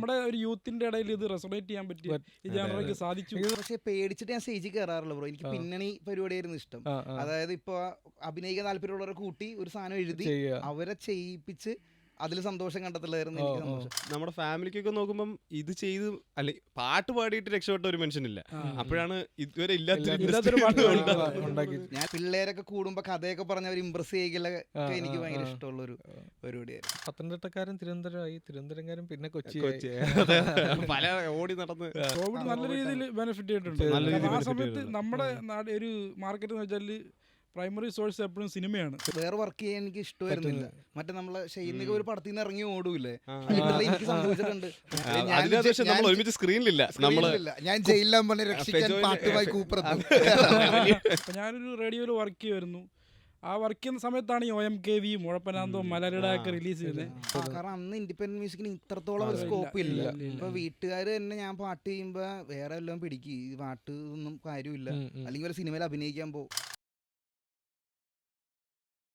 നമ്മുടെ ഒരു യൂത്തിന്റെ ഇടയിൽ ഇത് റെസൊണേറ്റ് ചെയ്യാൻ പറ്റിയ ഈ ജാനറയ്ക്ക് സാധിച്ചു. പക്ഷെ പേടിച്ചിട്ട് ഞാൻ സ്റ്റേജിൽ കയറാറില്ല ബ്രോ. എനിക്ക് പിന്നണി പരിപാടിയായിരുന്നു ഇഷ്ടം. അതായത് ഇപ്പൊ അഭിനയിക്കാൻ താല്പര്യമുള്ളവരെ കൂട്ടി ഒരു സാധനം എഴുതി അവരെ ചെയ്യിപ്പിച്ച് അതിൽ സന്തോഷം കണ്ടെത്തുള്ളതായിരുന്നു എനിക്ക് സന്തോഷം. നമ്മുടെ ഫാമിലിക്കൊക്കെ നോക്കുമ്പം ഇത് ചെയ്ത് അല്ലെ പാട്ട് പാടിയിട്ട് രക്ഷപ്പെട്ട ഒരു മനുഷ്യനില്ല. അപ്പോഴാണ് ഇതുവരെ ഞാൻ പിള്ളേരൊക്കെ കൂടുമ്പോ കഥയൊക്കെ പറഞ്ഞവർ ഇംപ്രസ് ചെയ്യലൊക്കെ എനിക്ക് ഭയങ്കര ഇഷ്ടമുള്ള ഒരു പരിപാടിയായിരുന്നു. പത്തനംതിട്ടക്കാരൻ തിരുവനന്തപുരമായി, തിരുവനന്തപുരംകാരൻ പിന്നെ കൊച്ചി പല ഓടി നടന്ന് കോവിഡ് നല്ല രീതിയിൽ ബെനിഫിറ്റ് ചെയ്തിട്ടുണ്ട്. ആ സമയത്ത് നമ്മുടെ നാട് ഒരു മാർക്കറ്റ് എന്ന് വെച്ചാൽ പ്രൈമറി സോഴ്സ് എപ്പോഴും സിനിമയാണ്. വേറെ വർക്ക് ചെയ്യാൻ എനിക്ക് ഇഷ്ടമായിരുന്നില്ല. മറ്റേ നമ്മളെ ഷെയ്നിക ഒരു പടത്തിൽ നിന്ന് ഇറങ്ങി ഓടൂല്ലേ, എനിക്ക് സംഭവിച്ചിട്ടുണ്ട്. ഒരുമിച്ച് സ്ക്രീനിലില്ല, ഞാൻ ജയിലിലാൻ പറഞ്ഞ രക്ഷിക്കാൻ പാട്ടുമായി കൂപ്പറത്തു. ഞാനൊരു റേഡിയോയിൽ വർക്ക് ചെയ്യുമായിരുന്നു. ആ വർക്ക് ചെയ്യുന്ന സമയത്താണ് ഈ OMKV മുഴപ്പനാന്തവും മലരുടെ ഒക്കെ റിലീസ് ചെയ്യുന്നത്. കാരണം അന്ന് ഇൻഡിപെൻഡന്റ് മ്യൂസിക്കിന് ഇത്രത്തോളം ഒരു സ്കോപ്പ് ഇല്ല. ഇപ്പൊ വീട്ടുകാർ തന്നെ ഞാൻ പാട്ട് ചെയ്യുമ്പോ വേറെ എല്ലാം പിടിക്കും, ഈ പാട്ട് ഒന്നും കാര്യമില്ല, അല്ലെങ്കിൽ ഒരു സിനിമയിൽ അഭിനയിക്കാൻ പോകും.